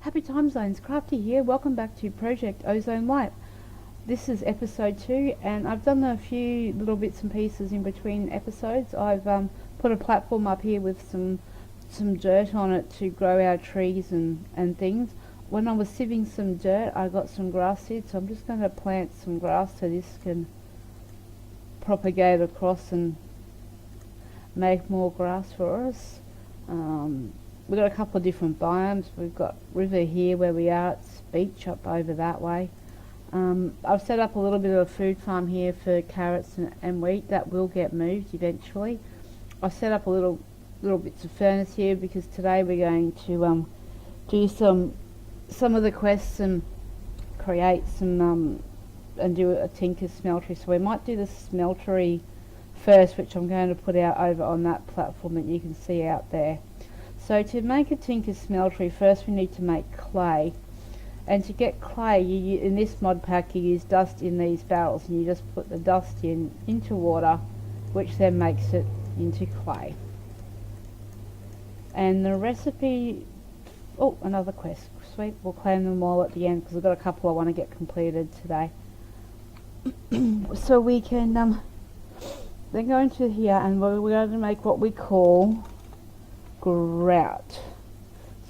Happy time zones, Crafty here. Welcome back to Project Ozone Lite. This is episode 2, and I've done a few little bits and pieces in between episodes. I've put a platform up here with some dirt on it to grow our trees and things. When I was sieving some dirt, I got some grass seeds, so I'm just going to plant some grass so this can propagate across and make more grass for us. We've got a couple of different biomes. We've got river here where we are, it's beach up over that way. I've set up a little bit of a food farm here for carrots and wheat. That will get moved eventually. I've set up a little bits of furnace here because today we're going to do some of the quests and create some and do a tinker's smeltery. So we might do the smeltery first, which I'm going to put out over on that platform that you can see out there. So to make a tinker's smeltery, first we need to make clay. And to get clay, in this mod pack, you use dust in these barrels, and you just put the dust into water, which then makes it into clay. And the recipe, oh, another quest, sweet, we'll claim them all at the end, because I've got a couple I want to get completed today. So we can then go into here, and we're going to make what we call grout.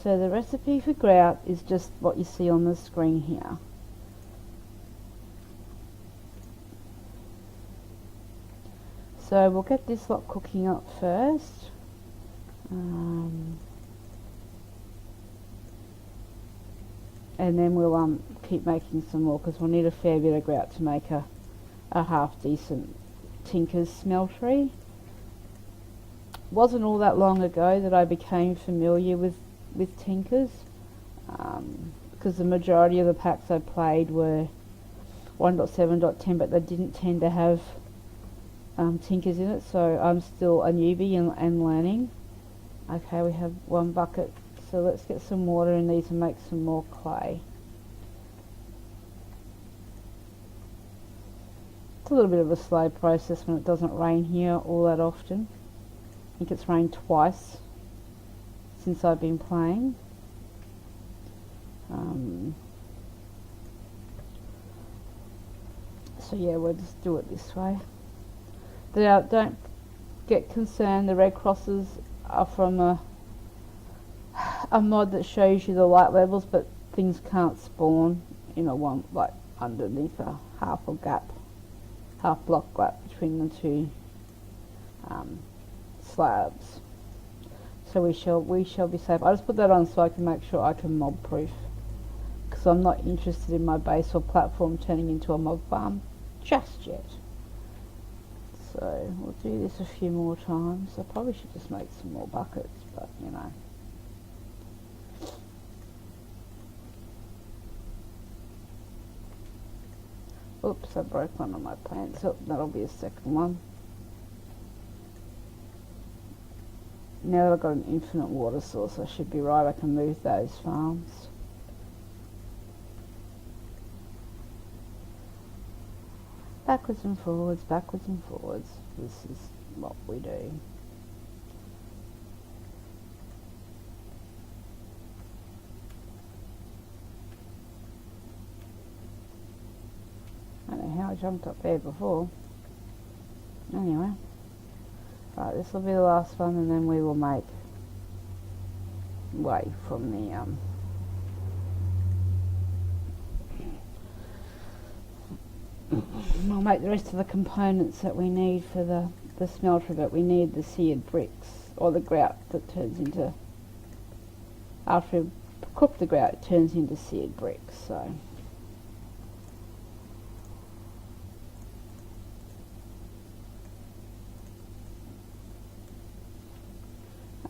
So the recipe for grout is just what you see on the screen here. So we'll get this lot cooking up first. And then we'll keep making some more, because we'll need a fair bit of grout to make a half decent tinker's smeltery. Wasn't all that long ago that I became familiar with tinkers, because the majority of the packs I played were 1.7.10, but they didn't tend to have tinkers in it, so I'm still a newbie and learning. Okay, we have one bucket, so let's get some water in these and make some more clay. It's a little bit of a slow process when it doesn't rain here all that often. I think it's rained twice since I've been playing. So yeah, we'll just do it this way. Don't get concerned, the red crosses are from a mod that shows you the light levels, but things can't spawn in a one, like underneath a half block gap between the two slabs. So we shall be safe. I just put that on so I can make sure I can mob proof, because I'm not interested in my base or platform turning into a mob farm just yet. So we'll do this a few more times. I probably should just make some more buckets, but you know. Oops, I broke one of my plants. Oh, that'll be a second one. Now that I've got an infinite water source, I should be right. I can move those farms. Backwards and forwards, backwards and forwards. This is what we do. I don't know how I jumped up there before. Anyway. Right, this will be the last one, and then we will make way from the we'll make the rest of the components that we need for the smelter, but we need the seared bricks, or the grout that turns into, after we cook the grout, it turns into seared bricks. So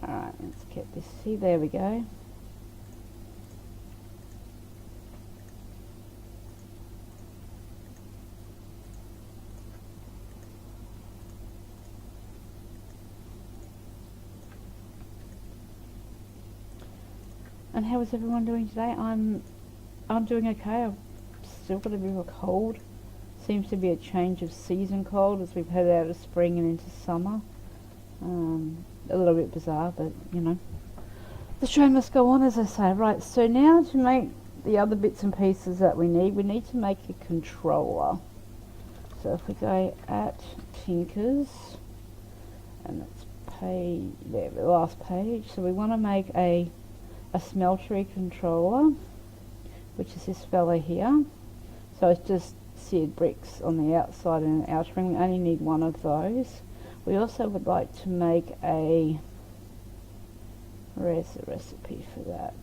alright, let's get this. See, there we go. And how is everyone doing today? I'm doing okay. I've still got a bit of a cold. Seems to be a change of season cold as we've headed out of spring and into summer. A little bit bizarre, but you know. The show must go on, as I say. Right, so now to make the other bits and pieces that we need to make a controller. So if we go at Tinkers, and it's page, there, the last page. So we want to make a smeltery controller, which is this fella here. So it's just seared bricks on the outside and an outer ring. We only need one of those. We also would like to make a, where's the recipe for that?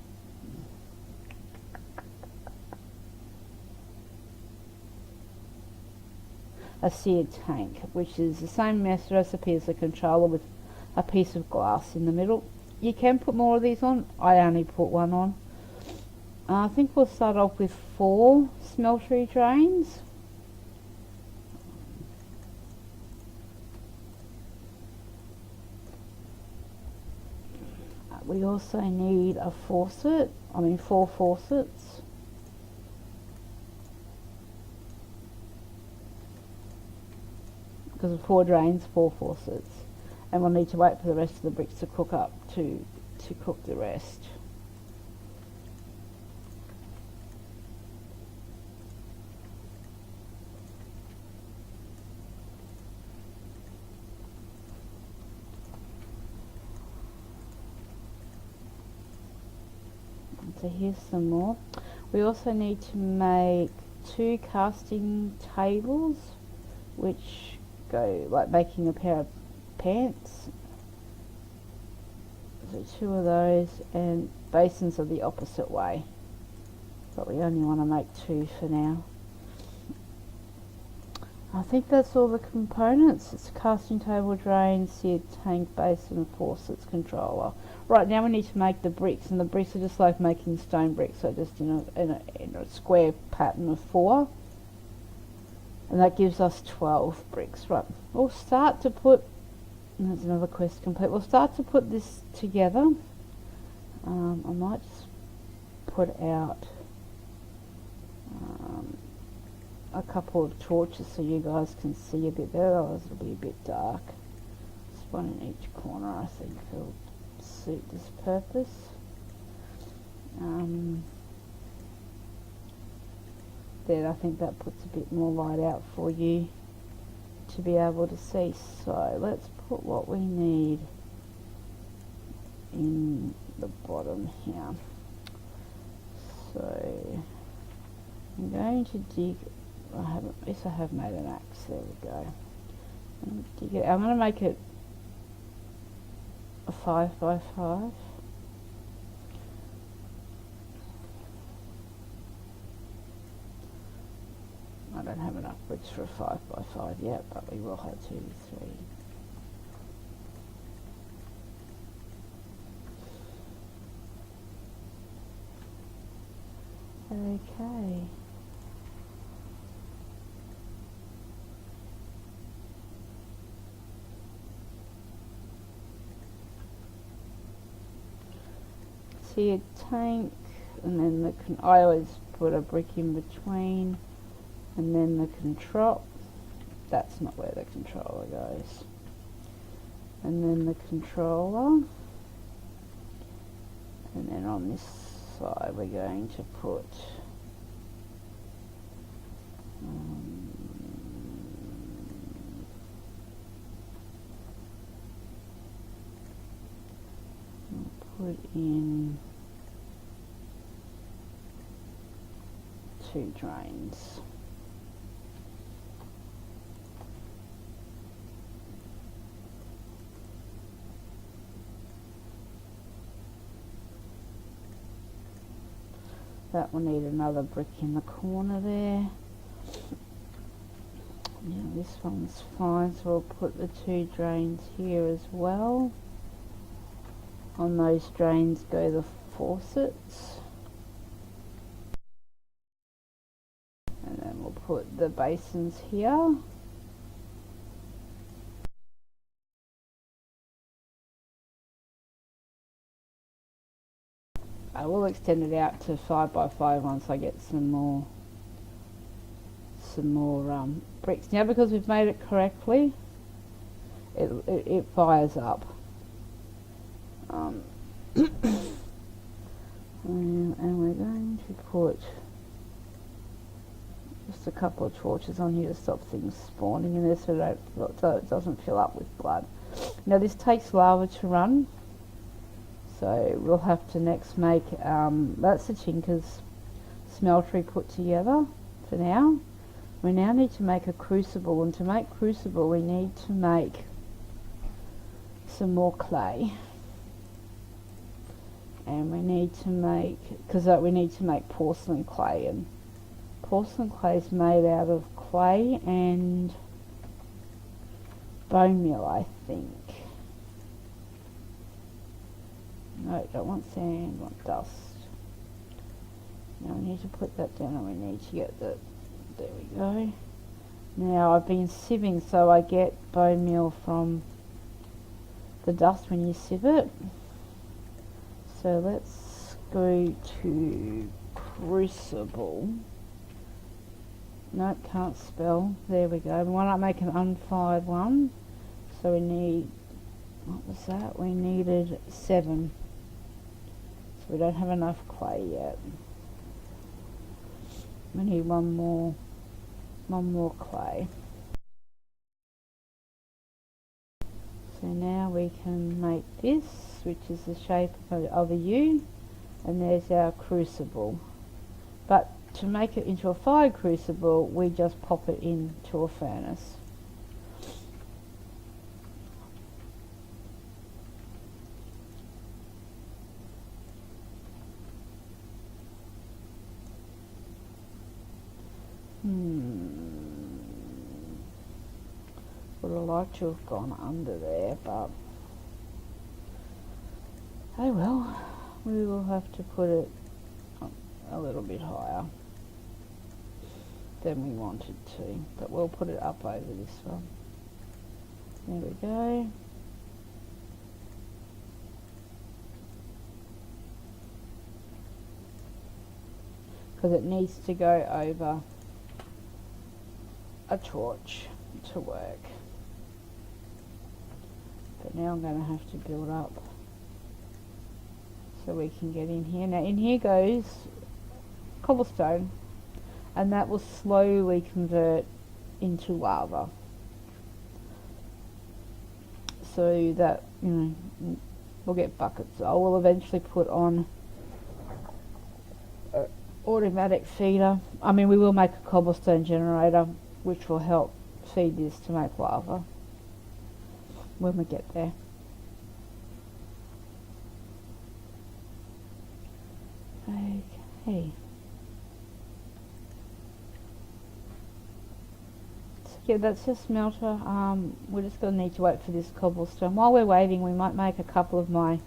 A seared tank, which is the same recipe as the controller with a piece of glass in the middle. You can put more of these on. I only put one on. I think we'll start off with 4 smeltery drains. We also need a faucet, 4 faucets. Because of 4 drains, 4 faucets. And we'll need to wait for the rest of the bricks to cook up to cook the rest. So here's some more. We also need to make 2 casting tables, which go like making a pair of pants. So 2 of those, and basins are the opposite way, but we only want to make 2 for now. I think that's all the components. It's a casting table, drain, seared tank, basin, faucets, controller. Right, now we need to make the bricks, and the bricks are just like making stone bricks, so just in a square pattern of 4. And that gives us 12 bricks. Right, we'll start to put, and there's another quest complete, we'll start to put this together. I might just put out a couple of torches so you guys can see a bit better, otherwise it'll be a bit dark. Just one in each corner, I think will suit this purpose. There, I think that puts a bit more light out for you to be able to see. So let's put what we need in the bottom here. So I'm going to dig, yes, I have made an axe, there we go. I'm going to make it a 5 by 5. I don't have enough bricks for a 5 by 5 yet, but we will have 2, 3. Okay. See a tank, and then I always put a brick in between, and then the control. That's not where the controller goes. And then the controller, and then on this side we're going to put put in 2 drains. That will need another brick in the corner there. Now this one's fine, so we'll put the 2 drains here as well. On those drains go the faucets. And then we'll put the basins here. I will extend it out to 5 by 5 once I get some more bricks. Now because we've made it correctly, it fires up. And we're going to put just a couple of torches on here to stop things spawning in there so it doesn't fill up with blood. Now this takes lava to run, so we'll have to next make, that's the Tinker's smeltery put together for now. We now need to make a crucible, and to make crucible we need to make some more clay. And we need to make, because we need to make porcelain clay, and porcelain clay is made out of clay and bone meal, I think. No, don't want sand, want dust. Now we need to put that down, and we need to get the, there we go. Now I've been sieving, so I get bone meal from the dust when you sieve it. So let's go to crucible. Nope, can't spell. There we go. We want to make an unfired one. So we need, what was that? We needed 7. So we don't have enough clay yet. We need one more clay. So now we can make this, which is the shape of a U, and there's our crucible. But to make it into a fire crucible, we just pop it into a furnace. Would have liked to have gone under there, but oh well, we will have to put it a little bit higher than we wanted to, but we'll put it up over this one. There we go. Because it needs to go over a torch to work. But now I'm going to have to build up so we can get in here. Now in here goes cobblestone, and that will slowly convert into lava, so that, you know, we'll get buckets. I will eventually put on an automatic feeder. I mean, we will make a cobblestone generator which will help feed this to make lava when we get there. Okay. So yeah, that's a smelter. We're just going to need to wait for this cobblestone. While we're waiting, we might make a couple of my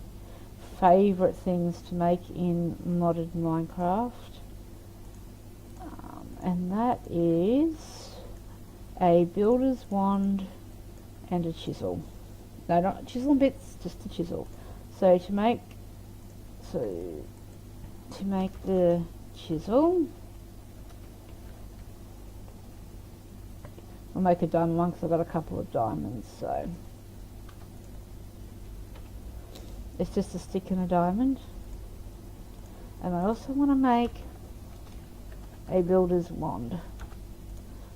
favourite things to make in modded Minecraft. And that is a builder's wand and a chisel. No, not chisel and bits, just a chisel. So to make the chisel, I'll make a diamond one because I've got a couple of diamonds. So it's just a stick and a diamond. And I also want to make a builder's wand,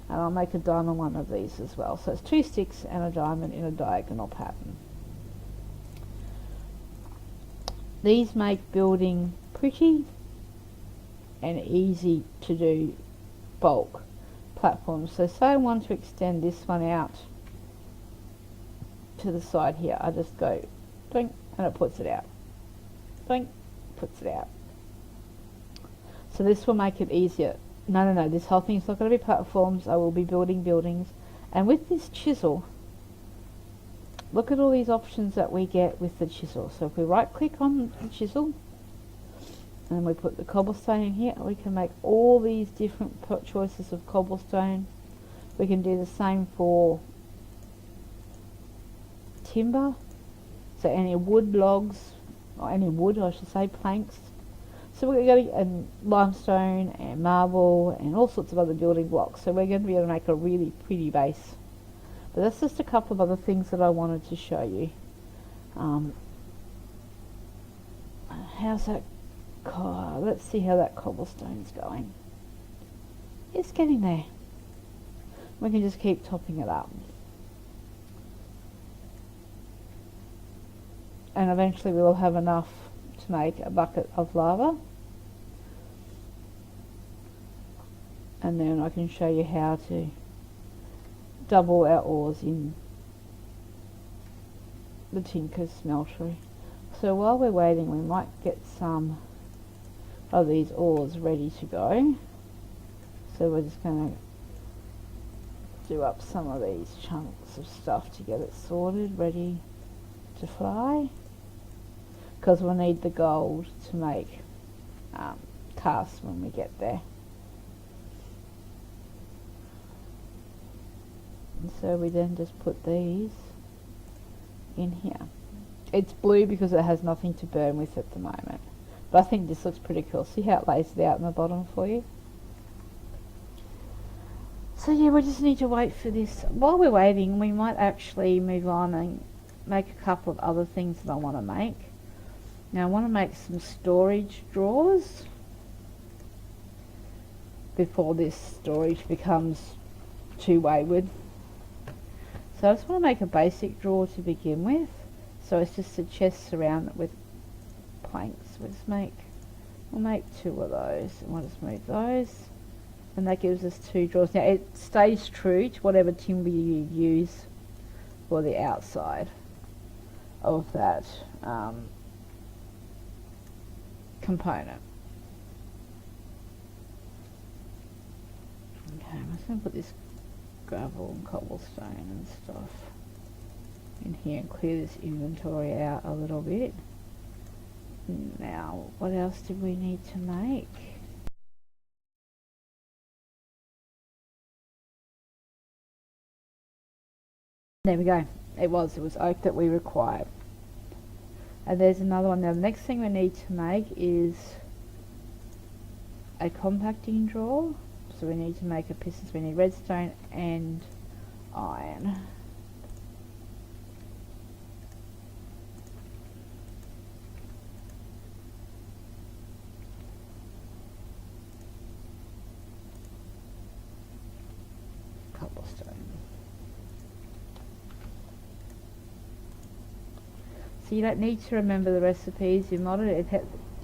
and I'll make a diamond one of these as well. So it's 2 sticks and a diamond in a diagonal pattern. These make building pretty and easy to do bulk platforms. So say I want to extend this one out to the side here, I just go doink and it puts it out, doink, puts it out. So this will make it easier. No, this whole thing is not going to be platforms. I will be building buildings. And with this chisel, look at all these options that we get with the chisel. So if we right click on the chisel and we put the cobblestone in here, we can make all these different choices of cobblestone. We can do the same for timber. So any wood logs, or any wood I should say, planks. So we're going to and limestone and marble and all sorts of other building blocks. So we're going to be able to make a really pretty base. But that's just a couple of other things that I wanted to show you. How's that God, let's see how that cobblestone's going. It's getting there. We can just keep topping it up. And eventually we will have enough to make a bucket of lava. And then I can show you how to double our ores in the Tinker smeltery. So while we're waiting, we might get some of these ores ready to go. So we're just going to do up some of these chunks of stuff to get it sorted, ready to fly. Because we'll need the gold to make casts when we get there. And so we then just put these in here. It's blue because it has nothing to burn with at the moment. But I think this looks pretty cool. See how it lays it out in the bottom for you? So yeah, we just need to wait for this. While we're waiting, we might actually move on and make a couple of other things that I want to make. Now I want to make some storage drawers before this storage becomes too wayward. So I just want to make a basic drawer to begin with. So it's just a chest surrounded with planks. We'll make 2 of those, and we'll just move those. And that gives us 2 drawers. Now it stays true to whatever timber you use for the outside of that component. Okay, I'm just going to put this gravel and cobblestone and stuff in here and clear this inventory out a little bit. Now, what else did we need to make? There we go. It was oak that we required. And there's another one. Now the next thing we need to make is a compacting drawer. So we need to make a piston. So we need redstone and iron. Cobblestone. So you don't need to remember the recipes. You mod it.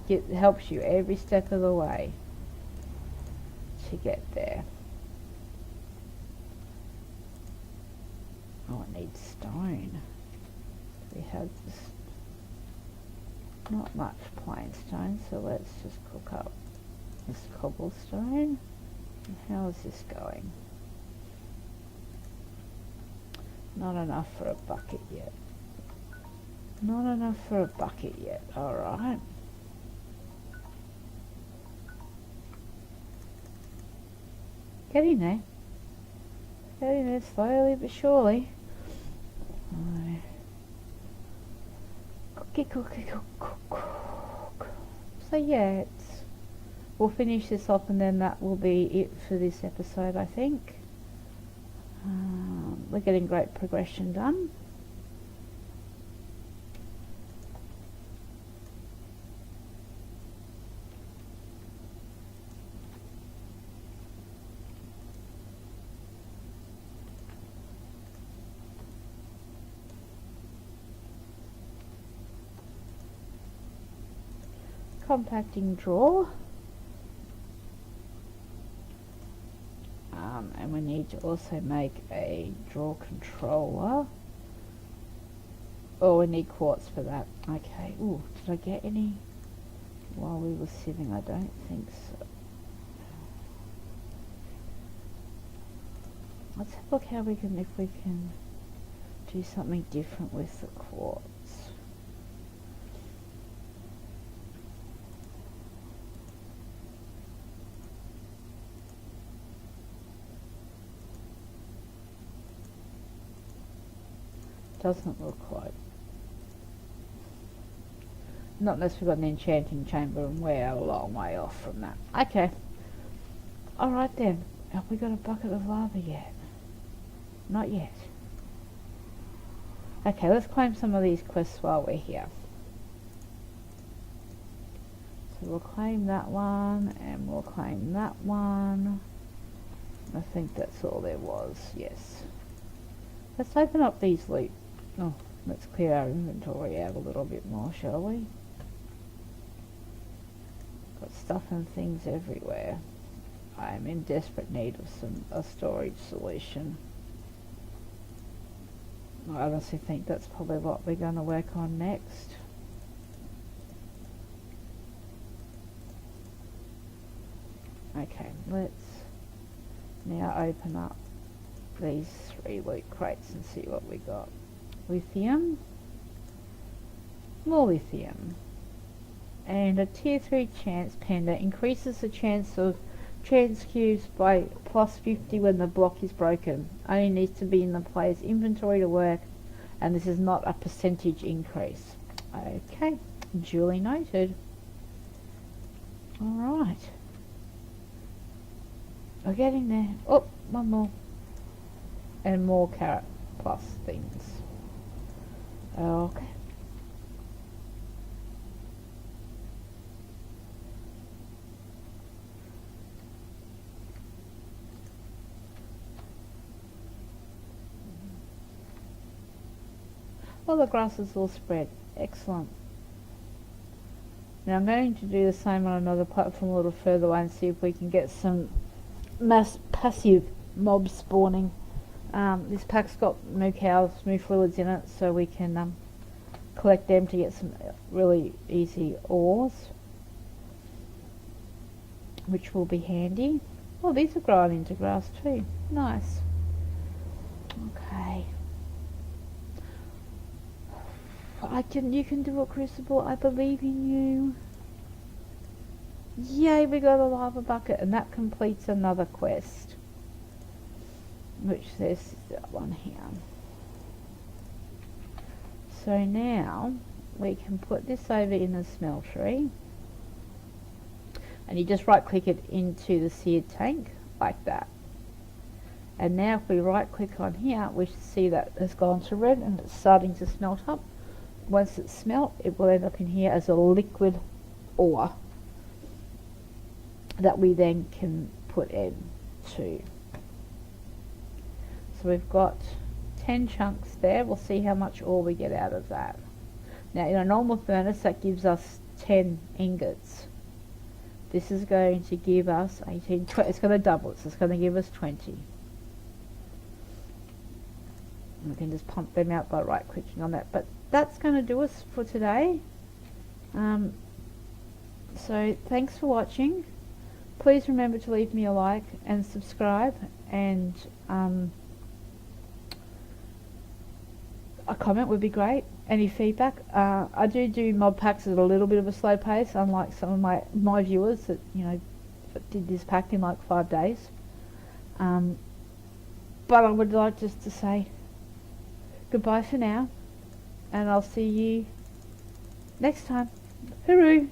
It helps you every step of the way to get there. Oh, it needs stone. We have just not much plain stone, so let's just cook up this cobblestone. And how is this going? Not enough for a bucket yet. Not enough for a bucket yet. Alright. Getting there. Getting there slowly but surely. Cookie, cookie, cook, cook. So yeah, we'll finish this off and then that will be it for this episode, I think. We're getting great progression done. Compacting drawer. And we need to also make a drawer controller. Oh, we need quartz for that. Okay. Ooh, did I get any while we were sitting? I don't think so. Let's have a look how if we can do something different with the quartz. Doesn't look like. Not unless we've got an enchanting chamber and we're a long way off from that. Okay. Alright then. Have we got a bucket of lava yet? Not yet. Okay, let's claim some of these quests while we're here. So we'll claim that one, and we'll claim that one. I think that's all there was, yes. Let's open up these loot. Oh, let's clear our inventory out a little bit more, shall we? Got stuff and things everywhere. I am in desperate need of a storage solution. I honestly think that's probably what we're going to work on next. Okay, let's now open up these 3 loot crates and see what we got. Lithium, more lithium, and a tier 3 chance pendant increases the chance of chance cubes by plus 50 when the block is broken. Only needs to be in the player's inventory to work, and this is not a percentage increase. Okay, duly noted. Alright. We're getting there. Oh, one more. And more carrot plus things. Okay. Well, the grass is all spread. Excellent. Now I'm going to do the same on another platform a little further away and see if we can get some passive mobs spawning. This pack's got moo cows, moo fluids in it, so we can collect them to get some really easy ores, which will be handy. Oh, these are growing into grass too. Nice. Okay. You can do it, Crucible. I believe in you. Yay, we got a lava bucket, and that completes another quest. Which there's that one here. So now we can put this over in the smeltery, and you just right click it into the seared tank like that. And now if we right click on here, we should see that it's gone to red and it's starting to smelt up. Once it's smelt, it will end up in here as a liquid ore that we then can put into. So we've got 10 chunks there. We'll see how much ore we get out of that. Now in a normal furnace that gives us 10 ingots. This is going to give us 18, 20, it's going to double it, so it's going to give us 20. And we can just pump them out by right clicking on that. But that's going to do us for today. So thanks for watching. Please remember to leave me a like and subscribe, and a comment would be great. Any feedback. I do mob packs at a little bit of a slow pace, unlike some of my viewers that that did this pack in like 5 days. But I would like just to say goodbye for now, and I'll see you next time. Hooroo!